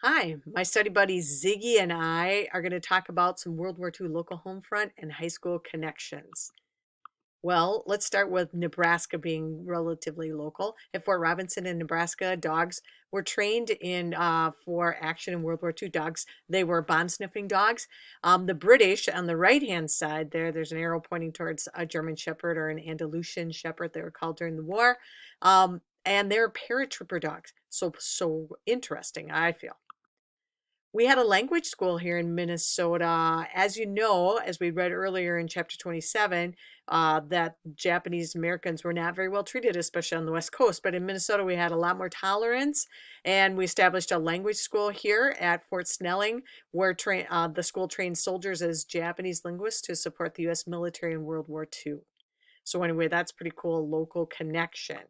Hi, my study buddy Ziggy and I are going to talk about some World War II local home front and high school connections. Well, let's start with Nebraska being relatively local. At Fort Robinson in Nebraska, dogs were trained in for action in World War II. Dogs, they were bomb sniffing dogs. The British on the right hand side there's an arrow pointing towards a German Shepherd or an Andalusian Shepherd. They were called during the war, and they're paratrooper dogs. So interesting, I feel. We had a language school here in Minnesota. As you know, as we read earlier in chapter 27, that Japanese Americans were not very well treated, especially on the West Coast. But in Minnesota, we had a lot more tolerance, and we established a language school here at Fort Snelling, where the school trained soldiers as Japanese linguists to support the U.S. military in World War II. So anyway, that's pretty cool local connection.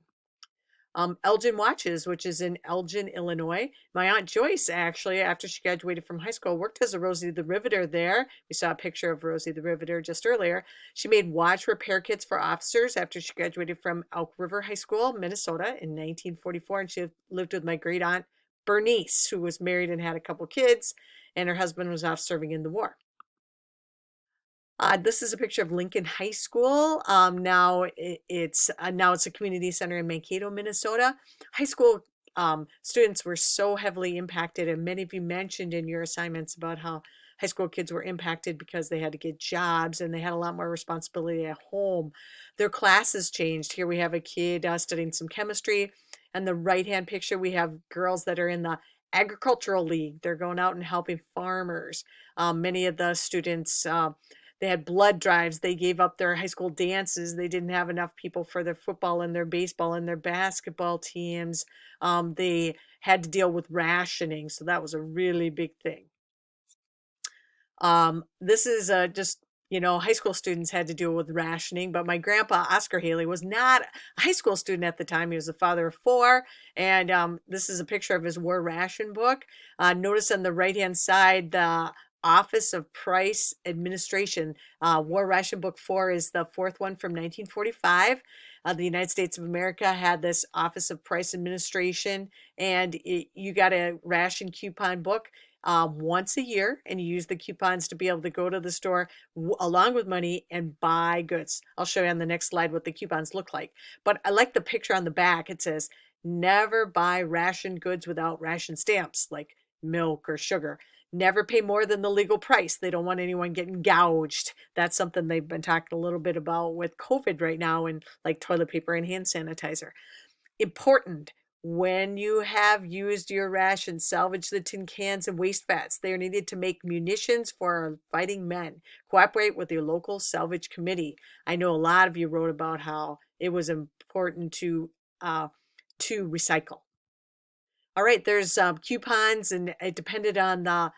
Elgin Watches, which is in Elgin, Illinois. My Aunt Joyce, actually, after she graduated from high school, worked as a Rosie the Riveter there. We saw a picture of Rosie the Riveter just earlier. She made watch repair kits for officers after she graduated from Elk River High School, Minnesota in 1944. And she lived with my great aunt Bernice, who was married and had a couple kids, and her husband was off serving in the war. This is a picture of Lincoln High School. Now it's a community center in Mankato, Minnesota. High school students were so heavily impacted, and many of you mentioned in your assignments about how high school kids were impacted because they had to get jobs and they had a lot more responsibility at home. Their classes changed. Here we have a kid studying some chemistry, and the right-hand picture we have girls that are in the agricultural league. They're going out and helping farmers. Many of the students. They had blood drives. They gave up their high school dances. They didn't have enough people for their football and their baseball and their basketball teams. They had to deal with rationing. So that was a really big thing. This is just, high school students had to deal with rationing, but my grandpa, Oscar Haley, was not a high school student at the time. He was a father of four. And this is a picture of his war ration book. Notice on the right-hand side, the Office of Price Administration. War Ration Book 4 is the fourth one from 1945. The United States of America had this Office of Price Administration, and you got a ration coupon book once a year, and you use the coupons to be able to go to the store along with money and buy goods. I'll show you on the next slide what the coupons look like. But I like the picture on the back. It says, never buy ration goods without ration stamps, like milk or sugar. Never pay more than the legal price. They don't want anyone getting gouged. That's something they've been talking a little bit about with COVID right now, and like toilet paper and hand sanitizer. Important. When you have used your ration, salvage the tin cans and waste fats. They are needed to make munitions for our fighting men. Cooperate with your local salvage committee. I know a lot of you wrote about how it was important to recycle. All right, there's coupons, and it depended on the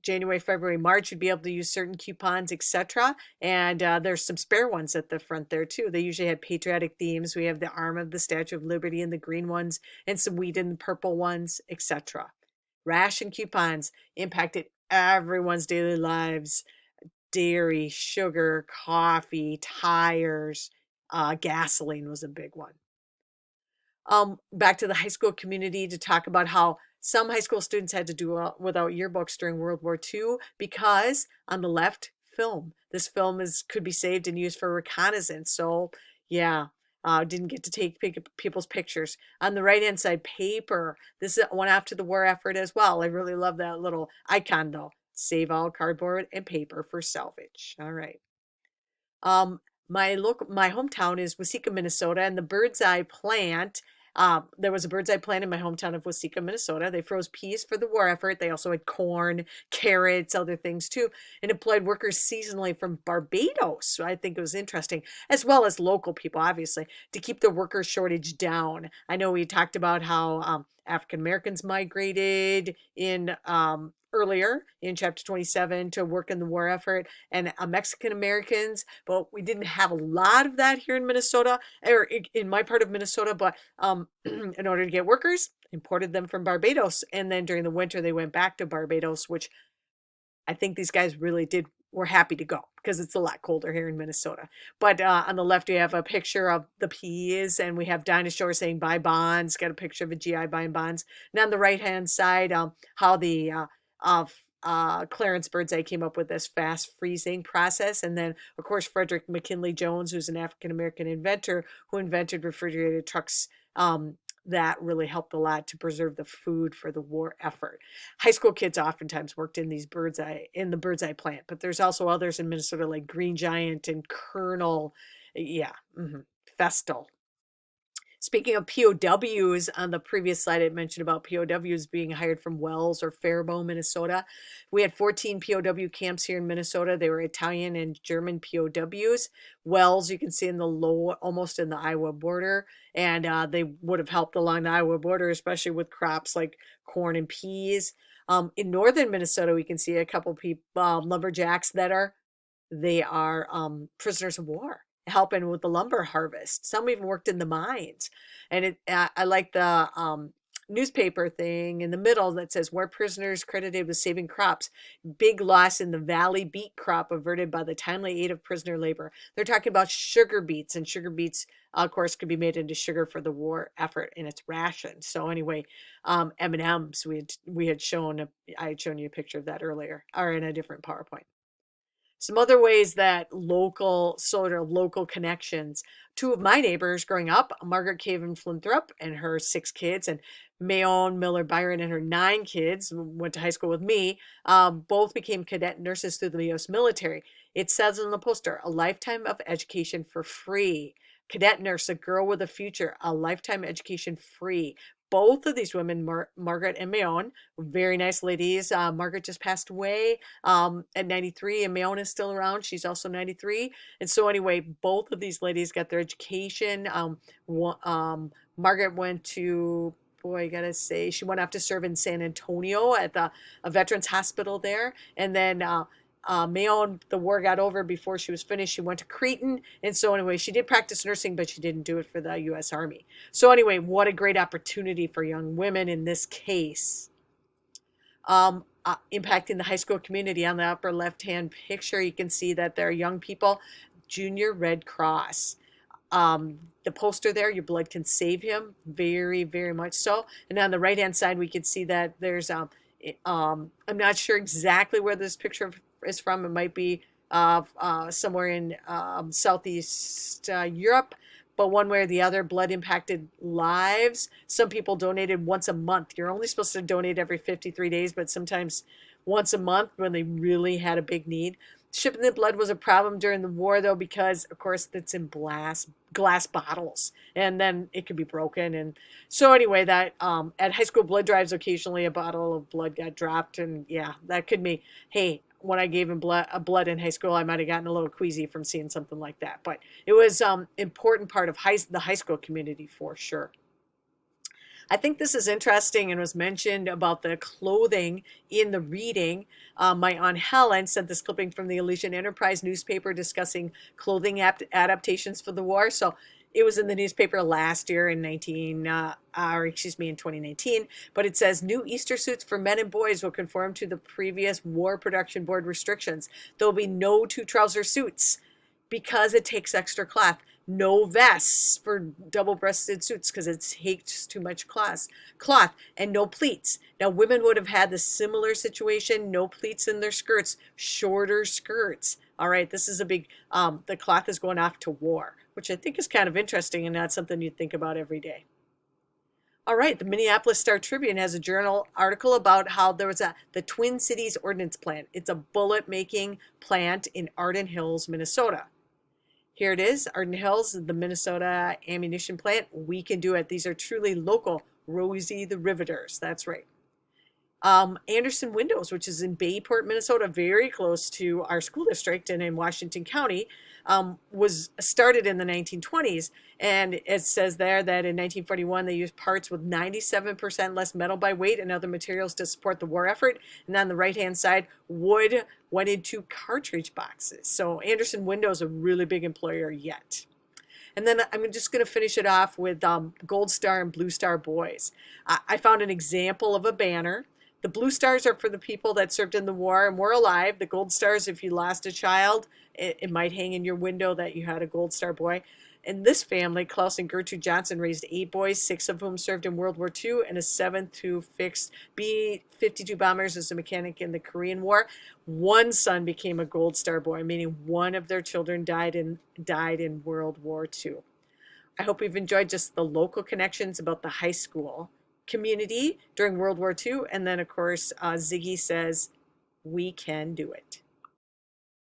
January, February, March, you'd be able to use certain coupons, etc. And there's some spare ones at the front there too. They usually had patriotic themes. We have the arm of the Statue of Liberty in the green ones, and some wheat in the purple ones, etc. Ration coupons impacted everyone's daily lives. Dairy, sugar, coffee, tires, gasoline was a big one. Back to the high school community to talk about how some high school students had to do without yearbooks during World War II because on the left, film. This film could be saved and used for reconnaissance. So yeah, didn't get to take people's pictures. On the right hand side, paper. This is one after the war effort as well. I really love that little icon though. Save all cardboard and paper for salvage. All right. My hometown is Waseca, Minnesota, and the Birdseye Plant. There was a Birdseye Plant in my hometown of Waseca, Minnesota. They froze peas for the war effort. They also had corn, carrots, other things too, and employed workers seasonally from Barbados. So I think it was interesting, as well as local people, obviously, to keep the worker shortage down. I know we talked about how African Americans migrated in earlier in chapter 27 to work in the war effort, and Mexican Americans, but we didn't have a lot of that here in Minnesota, or in my part of Minnesota. But in order to get workers, imported them from Barbados, and then during the winter they went back to Barbados, which I think these guys really did we're happy to go because it's a lot colder here in Minnesota. But on the left, we have a picture of the peas, and we have dinosaurs saying "buy bonds." Got a picture of a GI buying bonds. And on the right hand side, how the Clarence Birdseye came up with this fast freezing process. And then, of course, Frederick McKinley Jones, who's an African American inventor who invented refrigerated trucks. That really helped a lot to preserve the food for the war effort. High school kids oftentimes worked in the Birdseye plant, but there's also others in Minnesota like Green Giant and Colonel, yeah, Festal. Speaking of POWs, on the previous slide, I mentioned about POWs being hired from Wells or Faribault, Minnesota. We had 14 POW camps here in Minnesota. They were Italian and German POWs. Wells, you can see in the low, almost in the Iowa border, and they would have helped along the Iowa border, especially with crops like corn and peas. In northern Minnesota, we can see a couple people, lumberjacks they are prisoners of war helping with the lumber harvest. Some even worked in the mines. And I like the newspaper thing in the middle that says war prisoners credited with saving crops. Big loss in the valley beet crop averted by the timely aid of prisoner labor. They're talking about sugar beets, and sugar beets, of course, could be made into sugar for the war effort in its ration. So anyway, M&Ms, I had shown you a picture of that earlier, or in a different PowerPoint. Some other ways that local connections. Two of my neighbors growing up, Margaret Caven Flinthrop and her 6 kids, and Mayon Miller Byron and her 9 kids, went to high school with me, both became cadet nurses through the U.S. military. It says on the poster, a lifetime of education for free. Cadet nurse, a girl with a future, a lifetime education free. Both of these women, Margaret and Mayon, very nice ladies. Margaret just passed away at 93, and Mayon is still around. She's also 93. And so anyway, both of these ladies got their education. Margaret went to, boy, I gotta say, she went off to serve in San Antonio at a veterans hospital there. And then Mayon, the war got over before she was finished. She went to Cretin. And so anyway, she did practice nursing, but she didn't do it for the U.S. Army. So anyway, what a great opportunity for young women in this case. Impacting the high school community. On the upper left-hand picture, you can see that there are young people, Junior Red Cross. The poster there, your blood can save him, very, very much so. And on the right-hand side, we can see that there's, I'm not sure exactly where this picture is from. It might be somewhere in Southeast Europe. But one way or the other, blood impacted lives. Some people donated once a month. You're only supposed to donate every 53 days, but sometimes once a month when they really had a big need. Shipping the blood was a problem during the war, though, because, of course, it's in glass bottles, and then it could be broken. And so anyway, that at high school blood drives, occasionally a bottle of blood got dropped, and yeah, that could be, hey, when I gave him blood in high school, I might have gotten a little queasy from seeing something like that. But it was important part of the high school community for sure. I think this is interesting and was mentioned about the clothing in the reading. My Aunt Helen sent this clipping from the Elysian Enterprise newspaper discussing clothing adaptations for the war. So it was in the newspaper last year in in 2019, but it says new Easter suits for men and boys will conform to the previous War Production Board restrictions. There will be no 2-trouser suits because it takes extra cloth. No vests for double-breasted suits because it takes too much cloth, and no pleats. Now, women would have had the similar situation, no pleats in their skirts, shorter skirts. All right, this is a big, the cloth is going off to war, which I think is kind of interesting and not something you'd think about every day. All right, the Minneapolis Star-Tribune has a journal article about how there was the Twin Cities Ordnance Plant. It's a bullet-making plant in Arden Hills, Minnesota. Here it is, Arden Hills, the Minnesota ammunition plant. We can do it. These are truly local. Rosie the Riveters, that's right. Anderson Windows, which is in Bayport, Minnesota, very close to our school district and in Washington County, was started in the 1920s. And it says there that in 1941, they used parts with 97% less metal by weight and other materials to support the war effort. And on the right-hand side, wood went into cartridge boxes. So Anderson Windows, a really big employer yet. And then I'm just going to finish it off with Gold Star and Blue Star Boys. I found an example of a banner The blue stars are for the people that served in the war and were alive. The gold stars, if you lost a child, it might hang in your window that you had a gold star boy. In this family, Klaus and Gertrude Johnson raised 8 boys, 6 of whom served in World War II, and a 7th who fixed B-52 bombers as a mechanic in the Korean War. One son became a Gold Star boy, meaning one of their children died in World War II. I hope you've enjoyed just the local connections about the high school community during World War II. And then, of course, Ziggy says, we can do it.